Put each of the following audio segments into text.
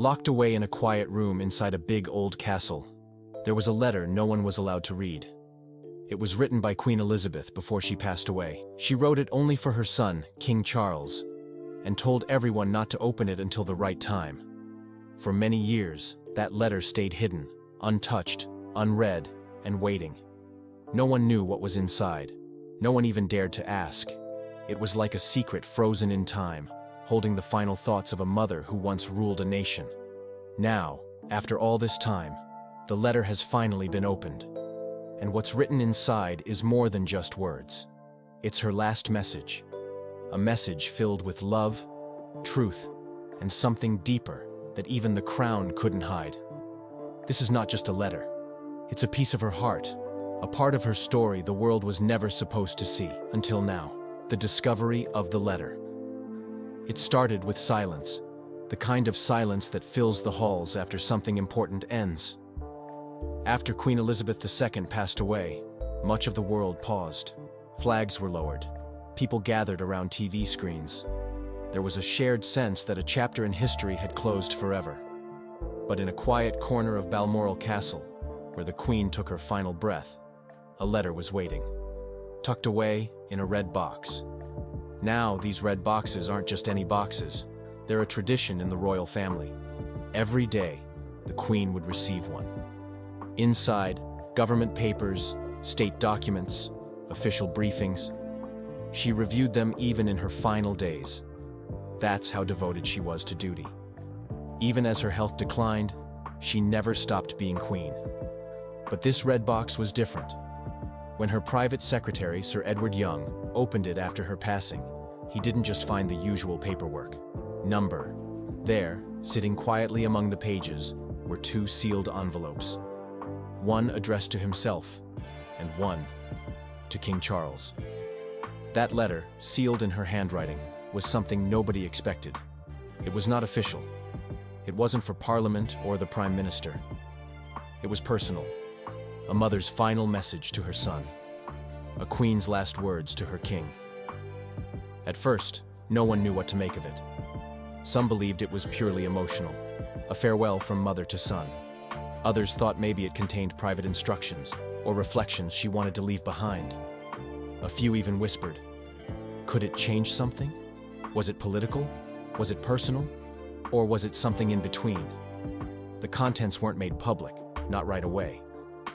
Locked away in a quiet room inside a big old castle, there was a letter no one was allowed to read. It was written by Queen Elizabeth before she passed away. She wrote it only for her son, King Charles, and told everyone not to open it until the right time. For many years, that letter stayed hidden, untouched, unread, and waiting. No one knew what was inside. No one even dared to ask. It was like a secret frozen in time, holding the final thoughts of a mother who once ruled a nation. Now, after all this time, the letter has finally been opened. And what's written inside is more than just words. It's her last message. A message filled with love, truth, and something deeper that even the crown couldn't hide. This is not just a letter. It's a piece of her heart, a part of her story the world was never supposed to see until now. The discovery of the letter. It started with silence, the kind of silence that fills the halls after something important ends. After Queen Elizabeth II passed away, much of the world paused. Flags were lowered. People gathered around TV screens. There was a shared sense that a chapter in history had closed forever. But in a quiet corner of Balmoral Castle, where the Queen took her final breath, a letter was waiting, tucked away in a red box. Now, these red boxes aren't just any boxes. They're a tradition in the royal family. Every day, the Queen would receive one. Inside, government papers, state documents, official briefings. She reviewed them even in her final days. That's how devoted she was to duty. Even as her health declined, she never stopped being queen. But this red box was different. When her private secretary, Sir Edward Young, opened it after her passing, he didn't just find the usual paperwork. Number. There, sitting quietly among the pages, were 2 sealed envelopes. One addressed to himself, and one to King Charles. That letter, sealed in her handwriting, was something nobody expected. It was not official. It wasn't for Parliament or the Prime Minister. It was personal. A mother's final message to her son. A queen's last words to her king. At first, no one knew what to make of it. Some believed it was purely emotional, a farewell from mother to son. Others thought maybe it contained private instructions or reflections she wanted to leave behind. A few even whispered, could it change something? Was it political? Was it personal? Or was it something in between? The contents weren't made public, not right away.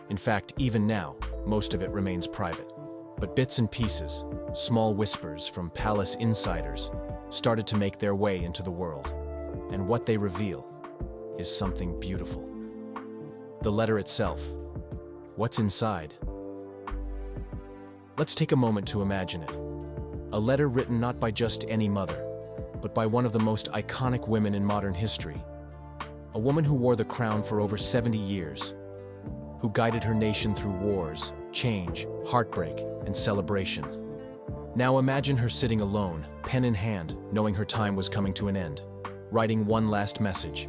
In fact, even now, most of it remains private. But bits and pieces, small whispers from palace insiders, started to make their way into the world. And what they reveal is something beautiful. The letter itself. What's inside? Let's take a moment to imagine it. A letter written not by just any mother, but by one of the most iconic women in modern history. A woman who wore the crown for over 70 years, who guided her nation through wars, change, heartbreak, and celebration. Now imagine her sitting alone, pen in hand, knowing her time was coming to an end, writing one last message,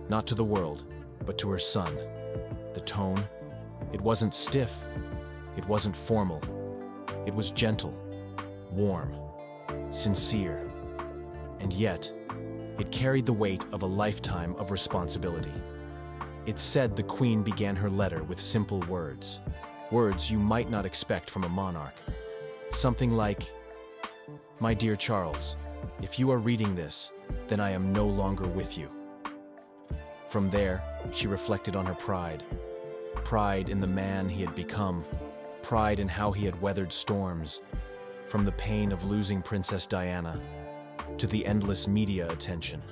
not to the world, but to her son. The tone, it wasn't stiff, it wasn't formal, it was gentle, warm, sincere, and yet, it carried the weight of a lifetime of responsibility. It said the Queen began her letter with simple words, words you might not expect from a monarch. Something like, "My dear Charles, if you are reading this, then I am no longer with you." From there, she reflected on her pride. Pride in the man he had become, pride in how he had weathered storms, from the pain of losing Princess Diana, to the endless media attention,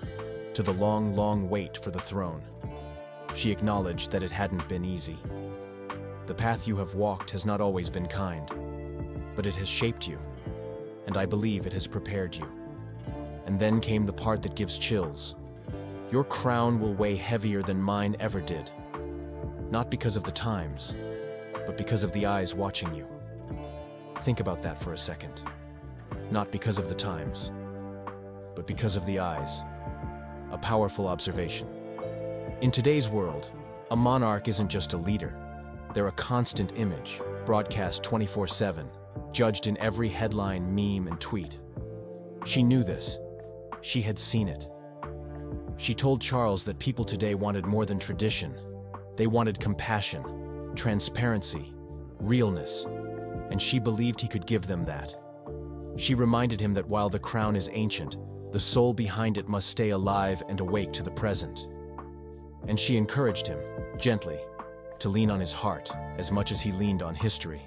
to the long, long wait for the throne. She acknowledged that it hadn't been easy. The path you have walked has not always been kind, but it has shaped you, and I believe it has prepared you. And then came the part that gives chills. Your crown will weigh heavier than mine ever did. Not because of the times, but because of the eyes watching you. Think about that for a second. Not because of the times, but because of the eyes. A powerful observation. In today's world, a monarch isn't just a leader. They're a constant image, broadcast 24/7, judged in every headline, meme, and tweet. She knew this. She had seen it. She told Charles that people today wanted more than tradition. They wanted compassion, transparency, realness, and she believed he could give them that. She reminded him that while the crown is ancient, the soul behind it must stay alive and awake to the present. And she encouraged him, gently, to lean on his heart as much as he leaned on history.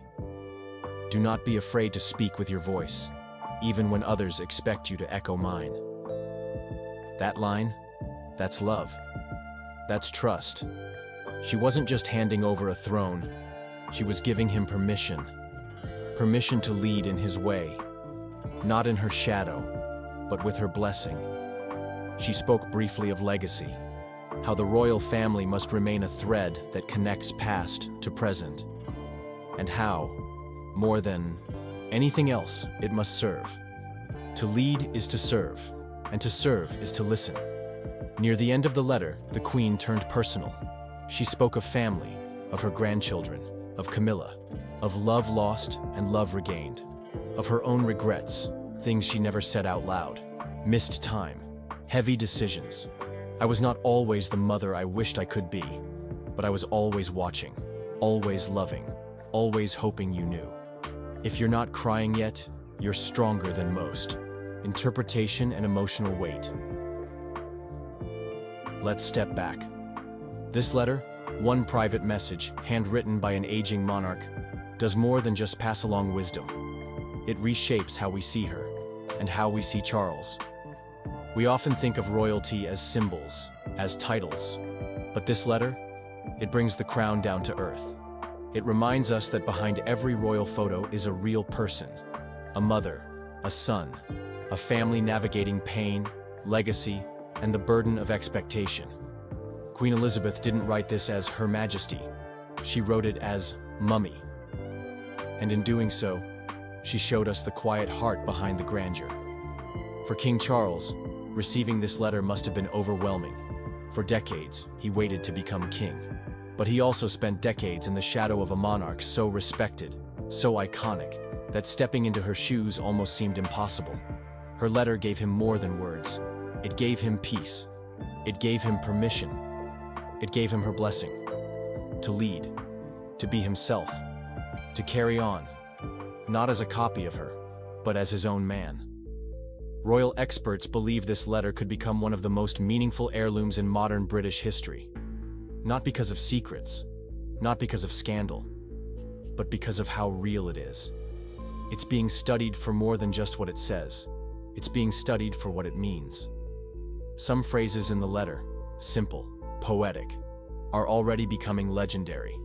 Do not be afraid to speak with your voice, even when others expect you to echo mine. That line, that's love. That's trust. She wasn't just handing over a throne, she was giving him permission. Permission to lead in his way, not in her shadow, but with her blessing. She spoke briefly of legacy, how the royal family must remain a thread that connects past to present, and how, more than anything else, it must serve. To lead is to serve, and to serve is to listen. Near the end of the letter, the Queen turned personal. She spoke of family, of her grandchildren, of Camilla, of love lost and love regained, of her own regrets, things she never said out loud, missed time, heavy decisions. I was not always the mother I wished I could be, but I was always watching, always loving, always hoping you knew. If you're not crying yet, you're stronger than most. Interpretation and emotional weight. Let's step back. This letter, one private message, handwritten by an aging monarch, does more than just pass along wisdom. It reshapes how we see her, and how we see Charles. We often think of royalty as symbols, as titles. But this letter, it brings the crown down to earth. It reminds us that behind every royal photo is a real person. A mother, a son, a family navigating pain, legacy, and the burden of expectation. Queen Elizabeth didn't write this as Her Majesty. She wrote it as Mummy. And in doing so, she showed us the quiet heart behind the grandeur. For King Charles, receiving this letter must have been overwhelming. For decades, he waited to become king. But he also spent decades in the shadow of a monarch so respected, so iconic, that stepping into her shoes almost seemed impossible. Her letter gave him more than words. It gave him peace. It gave him permission. It gave him her blessing. To lead. To be himself. To carry on. Not as a copy of her, but as his own man. Royal experts believe this letter could become one of the most meaningful heirlooms in modern British history. Not because of secrets, not because of scandal, but because of how real it is. It's being studied for more than just what it says. It's being studied for what it means. Some phrases in the letter, simple, poetic, are already becoming legendary.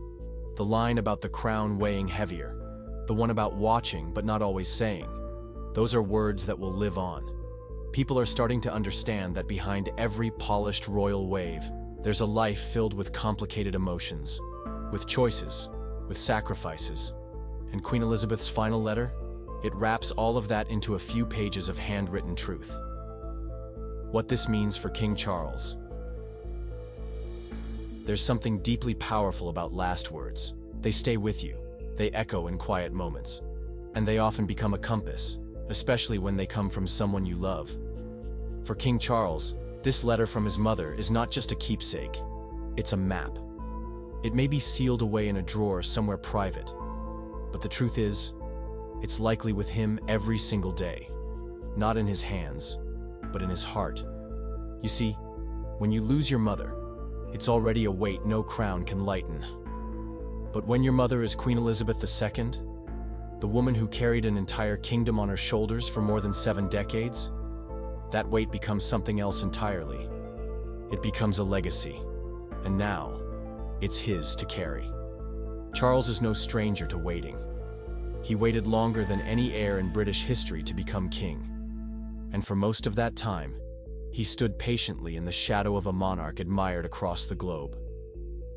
The line about the crown weighing heavier, the one about watching but not always saying, those are words that will live on. People are starting to understand that behind every polished royal wave, there's a life filled with complicated emotions, with choices, with sacrifices. And Queen Elizabeth's final letter? It wraps all of that into a few pages of handwritten truth. What this means for King Charles. There's something deeply powerful about last words. They stay with you. They echo in quiet moments. And they often become a compass, especially when they come from someone you love. For King Charles, this letter from his mother is not just a keepsake. It's a map. It may be sealed away in a drawer somewhere private, but the truth is, it's likely with him every single day. Not in his hands, but in his heart. You see, when you lose your mother, it's already a weight no crown can lighten. But when your mother is Queen Elizabeth II, the woman who carried an entire kingdom on her shoulders for more than 7 decades, that weight becomes something else entirely. It becomes a legacy, and now, it's his to carry. Charles is no stranger to waiting. He waited longer than any heir in British history to become king. And for most of that time, he stood patiently in the shadow of a monarch admired across the globe.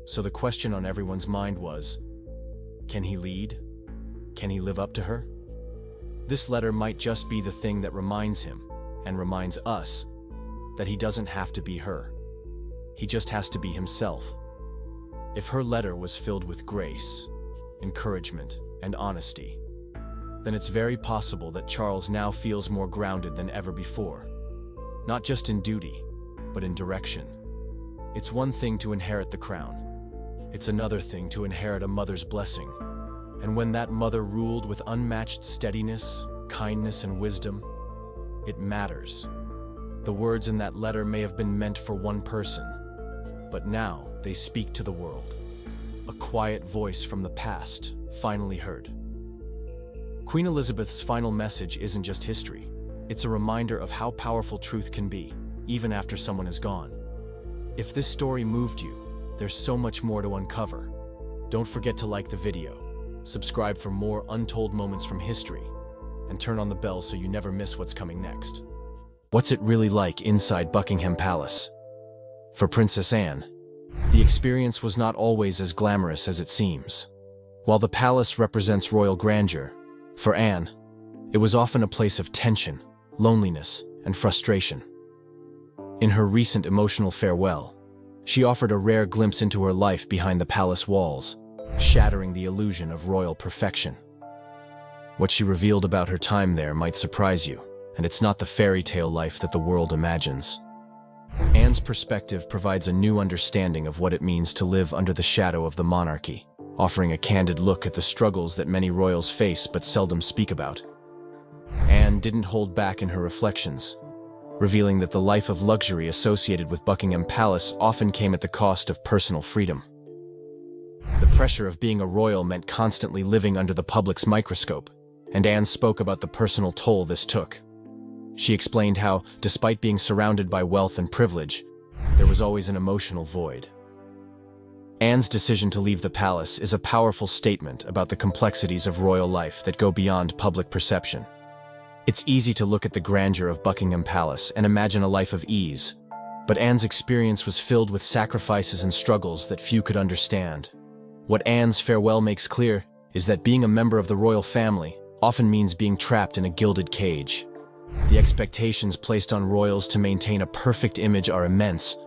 So the question on everyone's mind was, can he lead? Can he live up to her? This letter might just be the thing that reminds him, and reminds us, that he doesn't have to be her. He just has to be himself. If her letter was filled with grace, encouragement, and honesty, then it's very possible that Charles now feels more grounded than ever before. Not just in duty, but in direction. It's one thing to inherit the crown. It's another thing to inherit a mother's blessing. And when that mother ruled with unmatched steadiness, kindness, and wisdom, it matters. The words in that letter may have been meant for one person, but now they speak to the world. A quiet voice from the past, finally heard. Queen Elizabeth's final message isn't just history. It's a reminder of how powerful truth can be, even after someone is gone. If this story moved you, there's so much more to uncover. Don't forget to like the video, subscribe for more untold moments from history, and turn on the bell so you never miss what's coming next. What's it really like inside Buckingham Palace? For Princess Anne, the experience was not always as glamorous as it seems. While the palace represents royal grandeur, for Anne, it was often a place of tension, loneliness, and frustration. In her recent emotional farewell, she offered a rare glimpse into her life behind the palace walls, shattering the illusion of royal perfection. What she revealed about her time there might surprise you, and it's not the fairy tale life that the world imagines. Anne's perspective provides a new understanding of what it means to live under the shadow of the monarchy, offering a candid look at the struggles that many royals face but seldom speak about. Anne didn't hold back in her reflections, revealing that the life of luxury associated with Buckingham Palace often came at the cost of personal freedom. The pressure of being a royal meant constantly living under the public's microscope, and Anne spoke about the personal toll this took. She explained how, despite being surrounded by wealth and privilege, there was always an emotional void. Anne's decision to leave the palace is a powerful statement about the complexities of royal life that go beyond public perception. It's easy to look at the grandeur of Buckingham Palace and imagine a life of ease, but Anne's experience was filled with sacrifices and struggles that few could understand. What Anne's farewell makes clear is that being a member of the royal family often means being trapped in a gilded cage. The expectations placed on royals to maintain a perfect image are immense,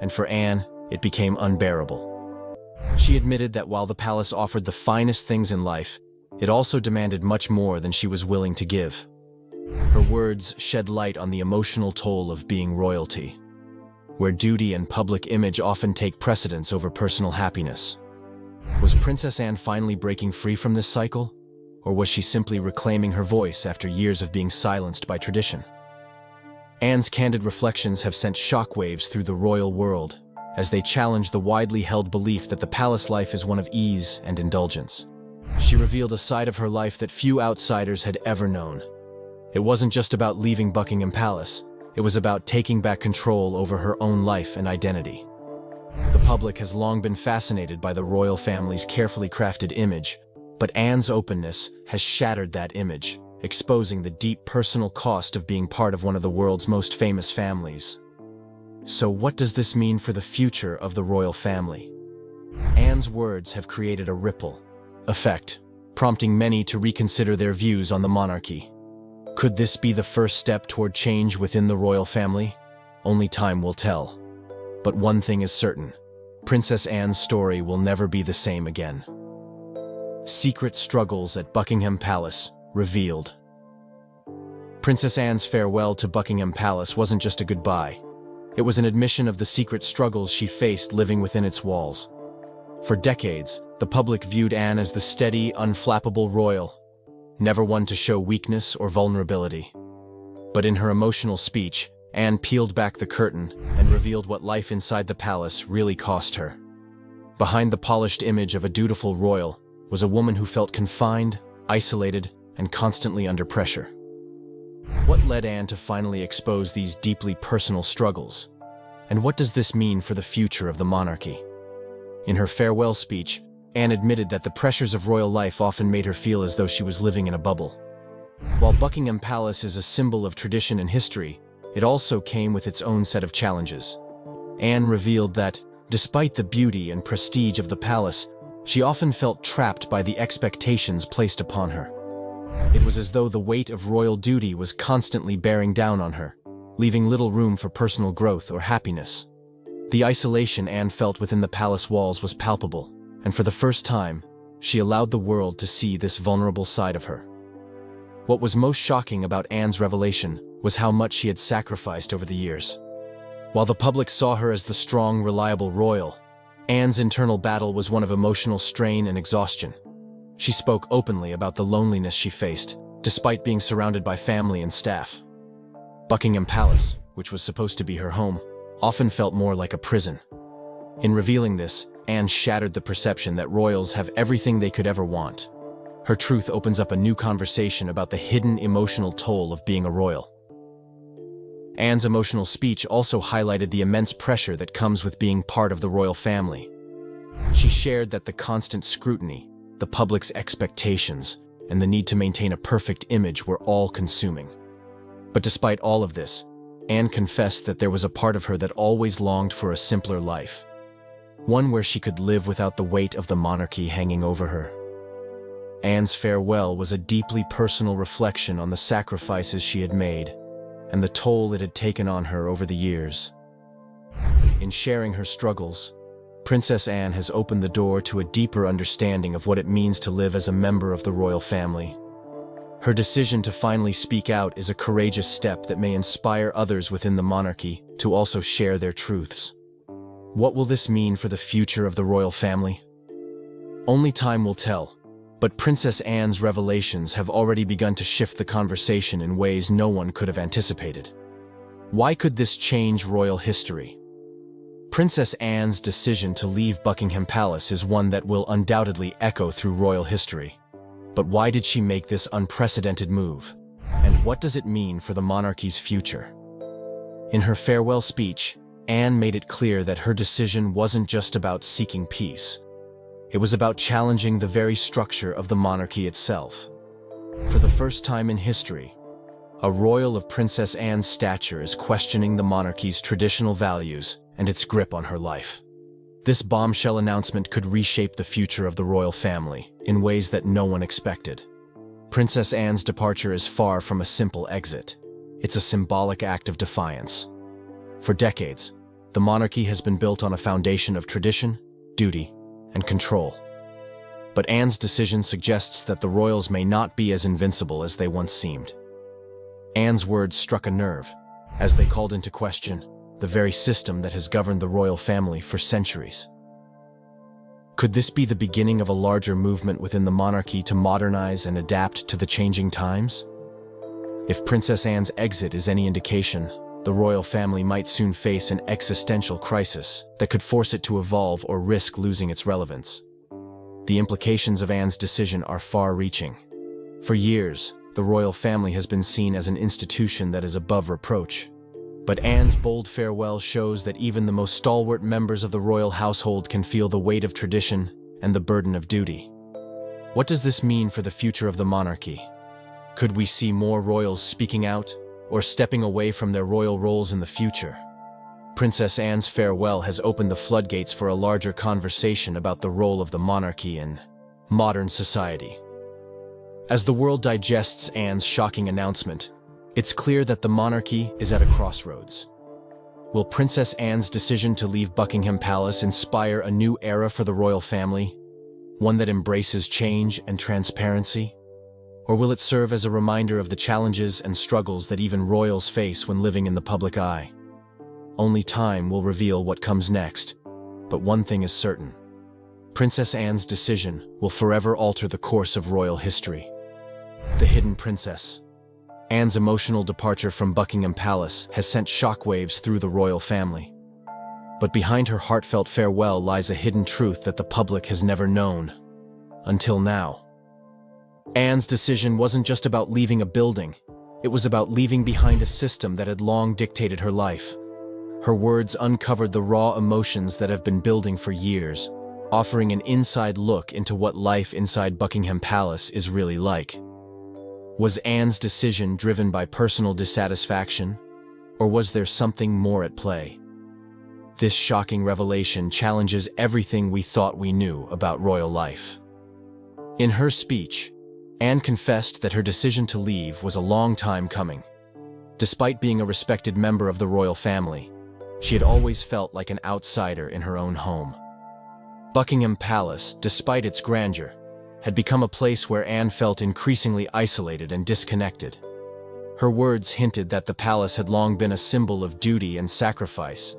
and for Anne, it became unbearable. She admitted that while the palace offered the finest things in life, it also demanded much more than she was willing to give. Her words shed light on the emotional toll of being royalty, where duty and public image often take precedence over personal happiness. Was Princess Anne finally breaking free from this cycle? Or was she simply reclaiming her voice after years of being silenced by tradition? Anne's candid reflections have sent shockwaves through the royal world, as they challenge the widely held belief that the palace life is one of ease and indulgence. She revealed a side of her life that few outsiders had ever known. It wasn't just about leaving Buckingham Palace, it was about taking back control over her own life and identity. The public has long been fascinated by the royal family's carefully crafted image, but Anne's openness has shattered that image, exposing the deep personal cost of being part of one of the world's most famous families. So what does this mean for the future of the royal family? Anne's words have created a ripple effect, prompting many to reconsider their views on the monarchy. Could this be the first step toward change within the royal family? Only time will tell. But one thing is certain: Princess Anne's story will never be the same again. Secret struggles at Buckingham Palace revealed. Princess Anne's farewell to Buckingham Palace wasn't just a goodbye. It was an admission of the secret struggles she faced living within its walls. For decades, the public viewed Anne as the steady, unflappable royal, never one to show weakness or vulnerability. But in her emotional speech, Anne peeled back the curtain and revealed what life inside the palace really cost her. Behind the polished image of a dutiful royal was a woman who felt confined, isolated, and constantly under pressure. What led Anne to finally expose these deeply personal struggles? And what does this mean for the future of the monarchy? In her farewell speech, Anne admitted that the pressures of royal life often made her feel as though she was living in a bubble. While Buckingham Palace is a symbol of tradition and history, it also came with its own set of challenges. Anne revealed that, despite the beauty and prestige of the palace, she often felt trapped by the expectations placed upon her. It was as though the weight of royal duty was constantly bearing down on her, leaving little room for personal growth or happiness. The isolation Anne felt within the palace walls was palpable, and for the first time, she allowed the world to see this vulnerable side of her. What was most shocking about Anne's revelation was how much she had sacrificed over the years. While the public saw her as the strong, reliable royal, Anne's internal battle was one of emotional strain and exhaustion. She spoke openly about the loneliness she faced, despite being surrounded by family and staff. Buckingham Palace, which was supposed to be her home, often felt more like a prison. In revealing this, Anne shattered the perception that royals have everything they could ever want. Her truth opens up a new conversation about the hidden emotional toll of being a royal. Anne's emotional speech also highlighted the immense pressure that comes with being part of the royal family. She shared that the constant scrutiny, the public's expectations, and the need to maintain a perfect image were all-consuming. But despite all of this, Anne confessed that there was a part of her that always longed for a simpler life. One where she could live without the weight of the monarchy hanging over her. Anne's farewell was a deeply personal reflection on the sacrifices she had made and the toll it had taken on her over the years. In sharing her struggles, Princess Anne has opened the door to a deeper understanding of what it means to live as a member of the royal family. Her decision to finally speak out is a courageous step that may inspire others within the monarchy to also share their truths. What will this mean for the future of the royal family? Only time will tell, but Princess Anne's revelations have already begun to shift the conversation in ways no one could have anticipated. Why could this change royal history? Princess Anne's decision to leave Buckingham Palace is one that will undoubtedly echo through royal history. But why did she make this unprecedented move? And what does it mean for the monarchy's future? In her farewell speech, Anne made it clear that her decision wasn't just about seeking peace. It was about challenging the very structure of the monarchy itself. For the first time in history, a royal of Princess Anne's stature is questioning the monarchy's traditional values and its grip on her life. This bombshell announcement could reshape the future of the royal family in ways that no one expected. Princess Anne's departure is far from a simple exit. It's a symbolic act of defiance. For decades, the monarchy has been built on a foundation of tradition, duty, and control. But Anne's decision suggests that the royals may not be as invincible as they once seemed. Anne's words struck a nerve, as they called into question the very system that has governed the royal family for centuries. Could this be the beginning of a larger movement within the monarchy to modernize and adapt to the changing times? If Princess Anne's exit is any indication, the royal family might soon face an existential crisis that could force it to evolve or risk losing its relevance. The implications of Anne's decision are far-reaching. For years, the royal family has been seen as an institution that is above reproach. But Anne's bold farewell shows that even the most stalwart members of the royal household can feel the weight of tradition and the burden of duty. What does this mean for the future of the monarchy? Could we see more royals speaking out or stepping away from their royal roles in the future? Princess Anne's farewell has opened the floodgates for a larger conversation about the role of the monarchy in modern society. As the world digests Anne's shocking announcement, it's clear that the monarchy is at a crossroads. Will Princess Anne's decision to leave Buckingham Palace inspire a new era for the royal family, one that embraces change and transparency? Or will it serve as a reminder of the challenges and struggles that even royals face when living in the public eye? Only time will reveal what comes next, but one thing is certain. Princess Anne's decision will forever alter the course of royal history. The Hidden Princess. Anne's emotional departure from Buckingham Palace has sent shockwaves through the royal family. But behind her heartfelt farewell lies a hidden truth that the public has never known. Until now. Anne's decision wasn't just about leaving a building. It was about leaving behind a system that had long dictated her life. Her words uncovered the raw emotions that have been building for years, offering an inside look into what life inside Buckingham Palace is really like. Was Anne's decision driven by personal dissatisfaction, or was there something more at play? This shocking revelation challenges everything we thought we knew about royal life. In her speech, Anne confessed that her decision to leave was a long time coming. Despite being a respected member of the royal family, she had always felt like an outsider in her own home. Buckingham Palace, despite its grandeur, had become a place where Anne felt increasingly isolated and disconnected. Her words hinted that the palace had long been a symbol of duty and sacrifice,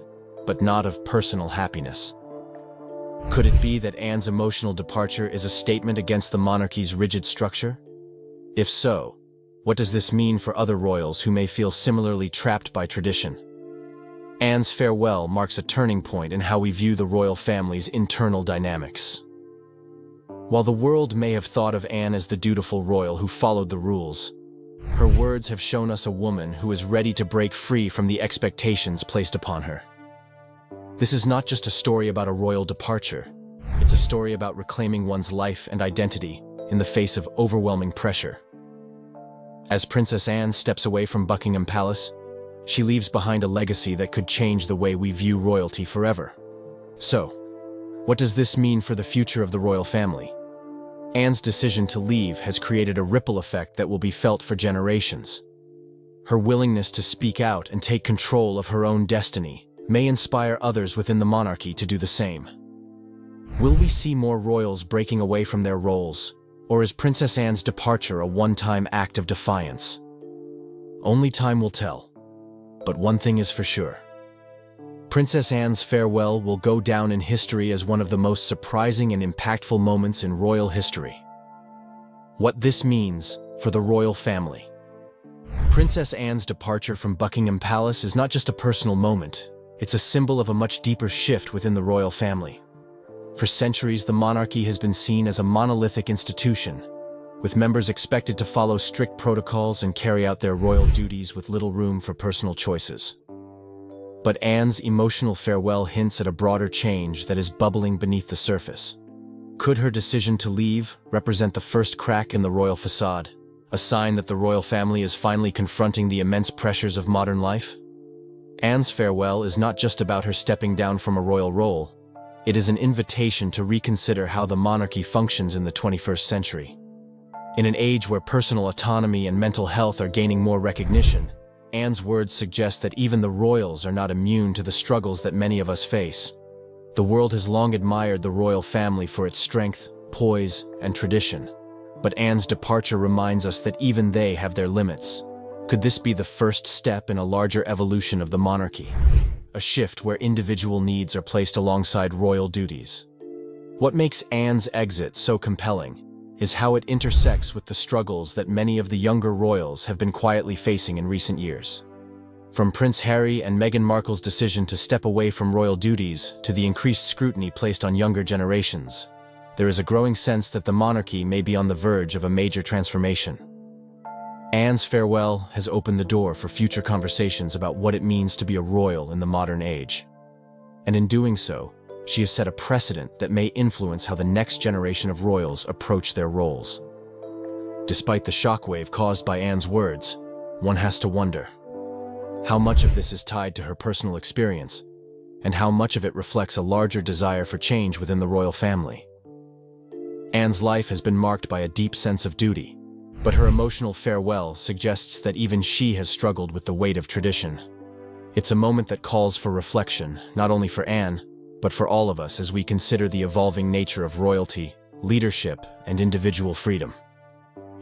but not of personal happiness. Could it be that Anne's emotional departure is a statement against the monarchy's rigid structure? If so, what does this mean for other royals who may feel similarly trapped by tradition? Anne's farewell marks a turning point in how we view the royal family's internal dynamics. While the world may have thought of Anne as the dutiful royal who followed the rules, her words have shown us a woman who is ready to break free from the expectations placed upon her. This is not just a story about a royal departure. It's a story about reclaiming one's life and identity in the face of overwhelming pressure. As Princess Anne steps away from Buckingham Palace, she leaves behind a legacy that could change the way we view royalty forever. So, what does this mean for the future of the royal family? Anne's decision to leave has created a ripple effect that will be felt for generations. Her willingness to speak out and take control of her own destiny may inspire others within the monarchy to do the same. Will we see more royals breaking away from their roles, or is Princess Anne's departure a one-time act of defiance? Only time will tell. But one thing is for sure. Princess Anne's farewell will go down in history as one of the most surprising and impactful moments in royal history. What this means for the royal family. Princess Anne's departure from Buckingham Palace is not just a personal moment, it's a symbol of a much deeper shift within the royal family. For centuries, the monarchy has been seen as a monolithic institution, with members expected to follow strict protocols and carry out their royal duties with little room for personal choices. But Anne's emotional farewell hints at a broader change that is bubbling beneath the surface. Could her decision to leave represent the first crack in the royal facade, a sign that the royal family is finally confronting the immense pressures of modern life? Anne's farewell is not just about her stepping down from a royal role. It is an invitation to reconsider how the monarchy functions in the 21st century. In an age where personal autonomy and mental health are gaining more recognition, Anne's words suggest that even the royals are not immune to the struggles that many of us face. The world has long admired the royal family for its strength, poise, and tradition. But Anne's departure reminds us that even they have their limits. Could this be the first step in a larger evolution of the monarchy? A shift where individual needs are placed alongside royal duties. What makes Anne's exit so compelling is how it intersects with the struggles that many of the younger royals have been quietly facing in recent years. From Prince Harry and Meghan Markle's decision to step away from royal duties to the increased scrutiny placed on younger generations, there is a growing sense that the monarchy may be on the verge of a major transformation. Anne's farewell has opened the door for future conversations about what it means to be a royal in the modern age. And in doing so, she has set a precedent that may influence how the next generation of royals approach their roles. Despite the shockwave caused by Anne's words, one has to wonder how much of this is tied to her personal experience, and how much of it reflects a larger desire for change within the royal family. Anne's life has been marked by a deep sense of duty, but her emotional farewell suggests that even she has struggled with the weight of tradition. It's a moment that calls for reflection, not only for Anne, but for all of us as we consider the evolving nature of royalty, leadership, and individual freedom.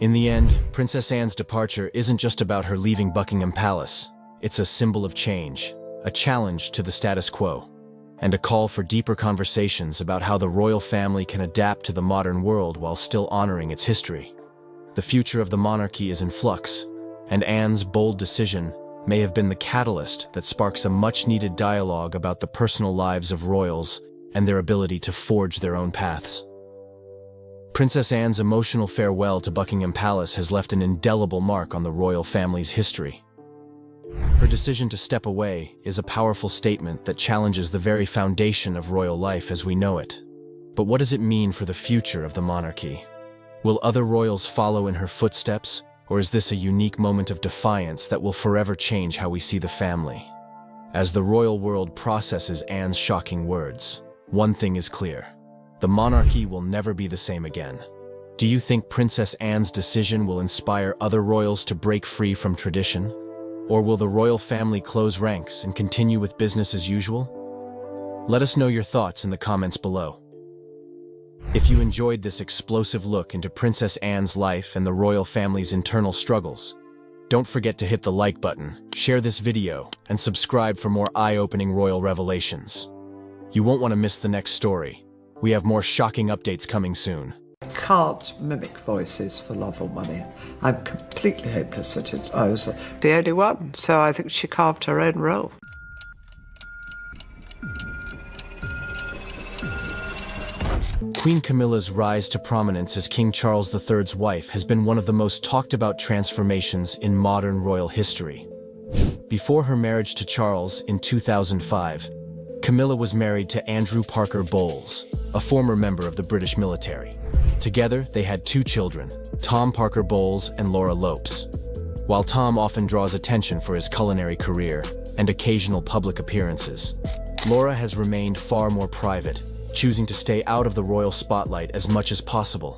In the end, Princess Anne's departure isn't just about her leaving Buckingham Palace. It's a symbol of change, a challenge to the status quo, and a call for deeper conversations about how the royal family can adapt to the modern world while still honoring its history. The future of the monarchy is in flux, and Anne's bold decision may have been the catalyst that sparks a much-needed dialogue about the personal lives of royals and their ability to forge their own paths. Princess Anne's emotional farewell to Buckingham Palace has left an indelible mark on the royal family's history. Her decision to step away is a powerful statement that challenges the very foundation of royal life as we know it. But what does it mean for the future of the monarchy? Will other royals follow in her footsteps, or is this a unique moment of defiance that will forever change how we see the family? As the royal world processes Anne's shocking words, one thing is clear: the monarchy will never be the same again. Do you think Princess Anne's decision will inspire other royals to break free from tradition? Or will the royal family close ranks and continue with business as usual? Let us know your thoughts in the comments below. If you enjoyed this explosive look into Princess Anne's life and the royal family's internal struggles, Don't forget to hit the like button, share this video, and subscribe for more eye-opening royal revelations. You won't want to miss the next story. We have more shocking updates coming soon. Can't mimic voices for love or money. I'm completely hopeless at it. I was the only one, so I think she carved her own role. Queen Camilla's rise to prominence as King Charles III's wife has been one of the most talked about transformations in modern royal history. Before her marriage to Charles in 2005, Camilla was married to Andrew Parker Bowles, a former member of the British military. Together, they had 2 children, Tom Parker Bowles and Laura Lopes. While Tom often draws attention for his culinary career and occasional public appearances, Laura has remained far more private, choosing to stay out of the royal spotlight as much as possible.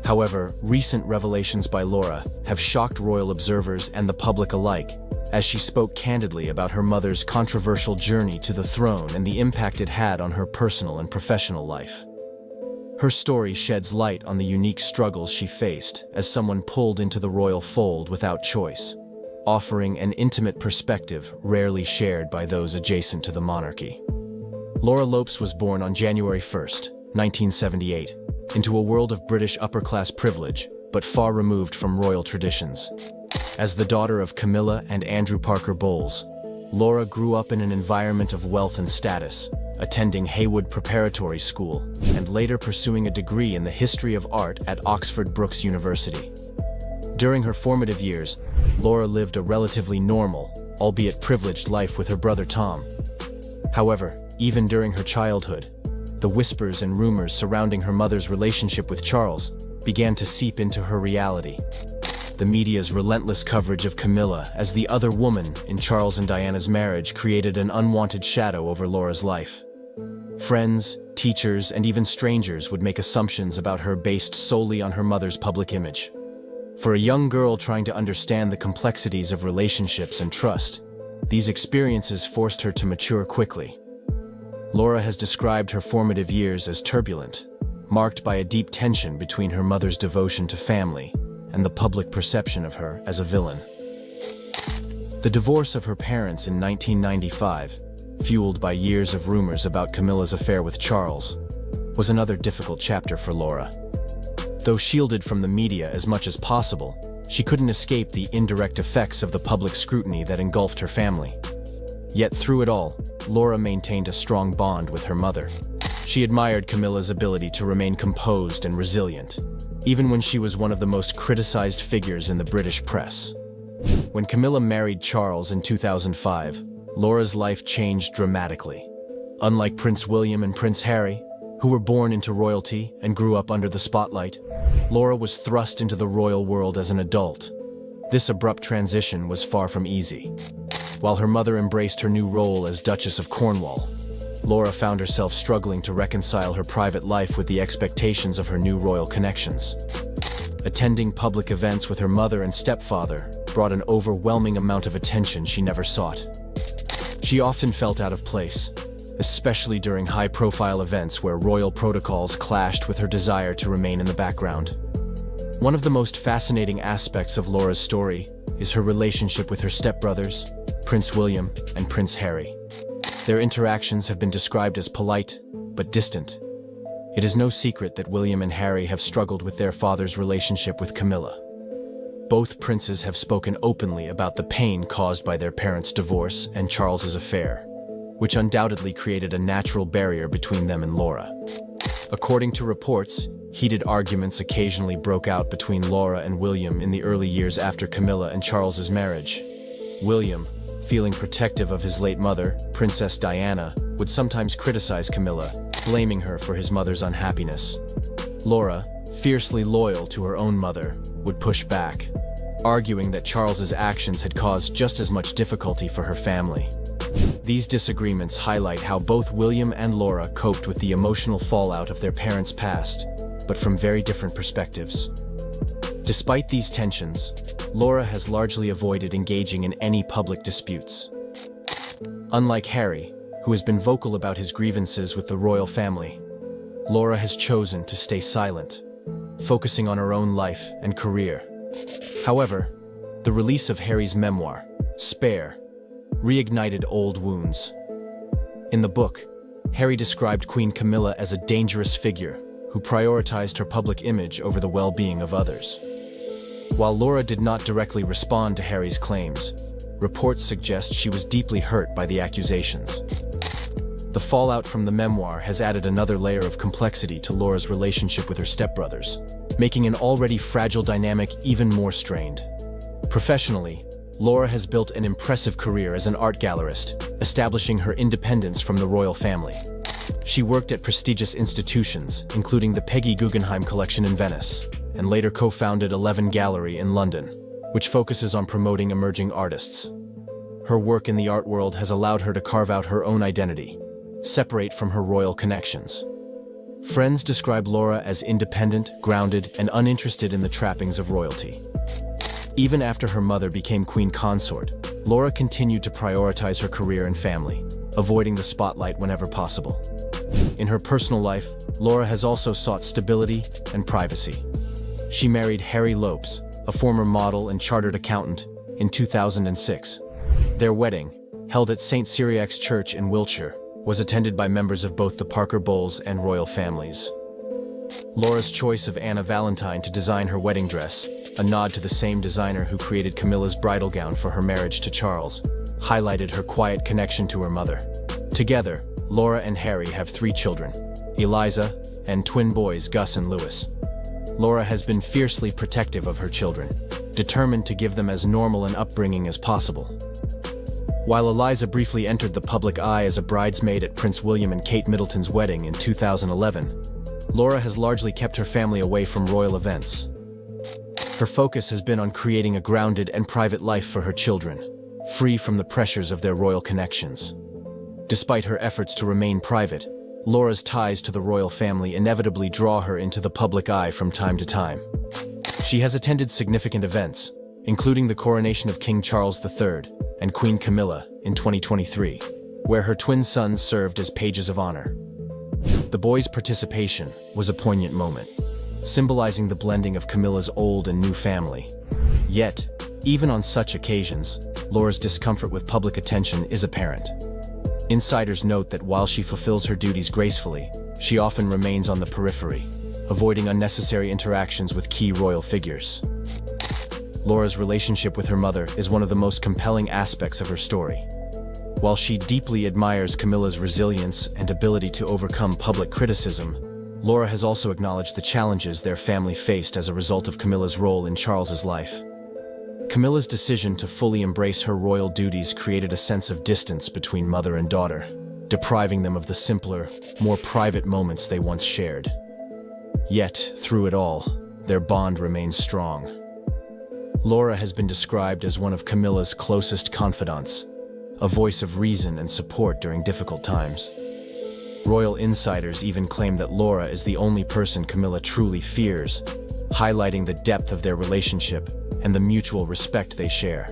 However, recent revelations by Laura have shocked royal observers and the public alike, as she spoke candidly about her mother's controversial journey to the throne and the impact it had on her personal and professional life. Her story sheds light on the unique struggles she faced as someone pulled into the royal fold without choice, offering an intimate perspective rarely shared by those adjacent to the monarchy. Laura Lopes was born on January 1, 1978, into a world of British upper-class privilege, but far removed from royal traditions. As the daughter of Camilla and Andrew Parker Bowles, Laura grew up in an environment of wealth and status, attending Haywood Preparatory School and later pursuing a degree in the history of art at Oxford Brookes University. During her formative years, Laura lived a relatively normal, albeit privileged life with her brother Tom. However, even during her childhood, the whispers and rumors surrounding her mother's relationship with Charles began to seep into her reality. The media's relentless coverage of Camilla as the other woman in Charles and Diana's marriage created an unwanted shadow over Laura's life. Friends, teachers, and even strangers would make assumptions about her based solely on her mother's public image. For a young girl trying to understand the complexities of relationships and trust, these experiences forced her to mature quickly. Laura has described her formative years as turbulent, marked by a deep tension between her mother's devotion to family and the public perception of her as a villain. The divorce of her parents in 1995, fueled by years of rumors about Camilla's affair with Charles, was another difficult chapter for Laura. Though shielded from the media as much as possible, she couldn't escape the indirect effects of the public scrutiny that engulfed her family. Yet through it all, Laura maintained a strong bond with her mother. She admired Camilla's ability to remain composed and resilient, even when she was one of the most criticized figures in the British press. When Camilla married Charles in 2005, Laura's life changed dramatically. Unlike Prince William and Prince Harry, who were born into royalty and grew up under the spotlight, Laura was thrust into the royal world as an adult. This abrupt transition was far from easy. While her mother embraced her new role as Duchess of Cornwall, Laura found herself struggling to reconcile her private life with the expectations of her new royal connections. Attending public events with her mother and stepfather brought an overwhelming amount of attention she never sought. She often felt out of place, especially during high-profile events where royal protocols clashed with her desire to remain in the background. One of the most fascinating aspects of Laura's story is her relationship with her stepbrothers, Prince William and Prince Harry. Their interactions have been described as polite, but distant. It is no secret that William and Harry have struggled with their father's relationship with Camilla. Both princes have spoken openly about the pain caused by their parents' divorce and Charles's affair, which undoubtedly created a natural barrier between them and Laura. According to reports, heated arguments occasionally broke out between Laura and William in the early years after Camilla and Charles's marriage. William, feeling protective of his late mother, Princess Diana, would sometimes criticize Camilla, blaming her for his mother's unhappiness. Laura, fiercely loyal to her own mother, would push back, arguing that Charles's actions had caused just as much difficulty for her family. These disagreements highlight how both William and Laura coped with the emotional fallout of their parents' past, but from very different perspectives. Despite these tensions, Laura has largely avoided engaging in any public disputes. Unlike Harry, who has been vocal about his grievances with the royal family, Laura has chosen to stay silent, focusing on her own life and career. However, The release of Harry's memoir, Spare, reignited old wounds. In the book, Harry described Queen Camilla as a dangerous figure who prioritized her public image over the well-being of others. While Laura did not directly respond to Harry's claims, reports suggest she was deeply hurt by the accusations. The fallout from the memoir has added another layer of complexity to Laura's relationship with her stepbrothers, making an already fragile dynamic even more strained. Professionally, Laura has built an impressive career as an art gallerist, establishing her independence from the royal family. She worked at prestigious institutions, including the Peggy Guggenheim Collection in Venice, and later co-founded 11 Gallery in London, which focuses on promoting emerging artists. Her work in the art world has allowed her to carve out her own identity, separate from her royal connections. Friends describe Laura as independent, grounded, and uninterested in the trappings of royalty. Even after her mother became queen consort, Laura continued to prioritize her career and family, avoiding the spotlight whenever possible. In her personal life, Laura has also sought stability and privacy. She married Harry Lopes, a former model and chartered accountant, in 2006. Their wedding, held at St. Cyriac's Church in Wiltshire, was attended by members of both the Parker Bowles and royal families. Laura's choice of Anna Valentine to design her wedding dress, a nod to the same designer who created Camilla's bridal gown for her marriage to Charles, highlighted her quiet connection to her mother. Together, Laura and Harry have 3 children, Eliza, and twin boys Gus and Lewis. Laura has been fiercely protective of her children, determined to give them as normal an upbringing as possible. While Eliza briefly entered the public eye as a bridesmaid at Prince William and Kate Middleton's wedding in 2011, Laura has largely kept her family away from royal events. Her focus has been on creating a grounded and private life for her children, free from the pressures of their royal connections. Despite her efforts to remain private, Laura's ties to the royal family inevitably draw her into the public eye from time to time. She has attended significant events, including the coronation of King Charles III and Queen Camilla in 2023, where her twin sons served as pages of honor. The boys' participation was a poignant moment, symbolizing the blending of Camilla's old and new family. Yet, even on such occasions, Laura's discomfort with public attention is apparent. Insiders note that while she fulfills her duties gracefully, she often remains on the periphery, avoiding unnecessary interactions with key royal figures. Laura's relationship with her mother is one of the most compelling aspects of her story. While she deeply admires Camilla's resilience and ability to overcome public criticism, Laura has also acknowledged the challenges their family faced as a result of Camilla's role in Charles's life. Camilla's decision to fully embrace her royal duties created a sense of distance between mother and daughter, depriving them of the simpler, more private moments they once shared. Yet, through it all, their bond remains strong. Laura has been described as one of Camilla's closest confidants, a voice of reason and support during difficult times. Royal insiders even claim that Laura is the only person Camilla truly fears, highlighting the depth of their relationship and the mutual respect they share.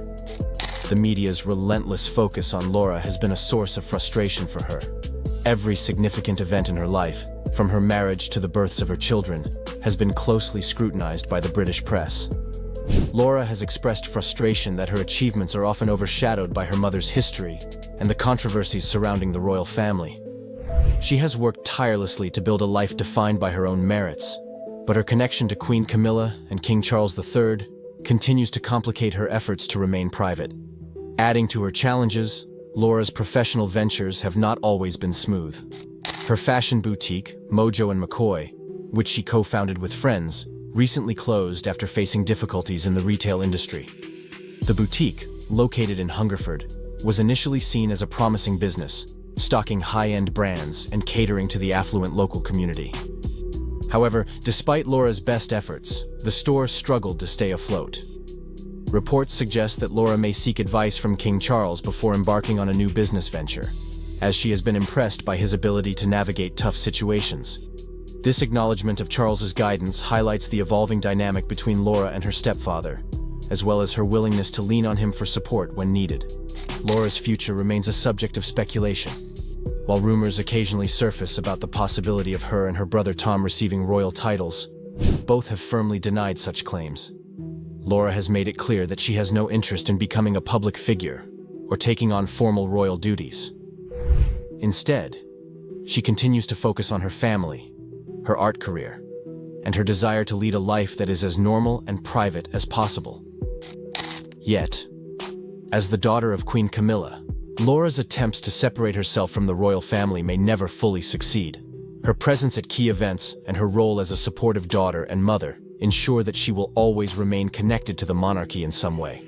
The media's relentless focus on Laura has been a source of frustration for her. Every significant event in her life, from her marriage to the births of her children, has been closely scrutinized by the British press. Laura has expressed frustration that her achievements are often overshadowed by her mother's history and the controversies surrounding the royal family. She has worked tirelessly to build a life defined by her own merits, but her connection to Queen Camilla and King Charles III continues to complicate her efforts to remain private. Adding to her challenges, Laura's professional ventures have not always been smooth. Her fashion boutique, Mojo & McCoy, which she co-founded with friends, recently closed after facing difficulties in the retail industry. The boutique, located in Hungerford, was initially seen as a promising business, stocking high-end brands and catering to the affluent local community. However, despite Laura's best efforts, the store struggled to stay afloat. Reports suggest that Laura may seek advice from King Charles before embarking on a new business venture, as she has been impressed by his ability to navigate tough situations. This acknowledgement of Charles's guidance highlights the evolving dynamic between Laura and her stepfather, as well as her willingness to lean on him for support when needed. Laura's future remains a subject of speculation. While rumors occasionally surface about the possibility of her and her brother Tom receiving royal titles, both have firmly denied such claims. Laura has made it clear that she has no interest in becoming a public figure or taking on formal royal duties. Instead, she continues to focus on her family, her art career, and her desire to lead a life that is as normal and private as possible. Yet, as the daughter of Queen Camilla, Laura's attempts to separate herself from the royal family may never fully succeed. Her presence at key events and her role as a supportive daughter and mother ensure that she will always remain connected to the monarchy in some way.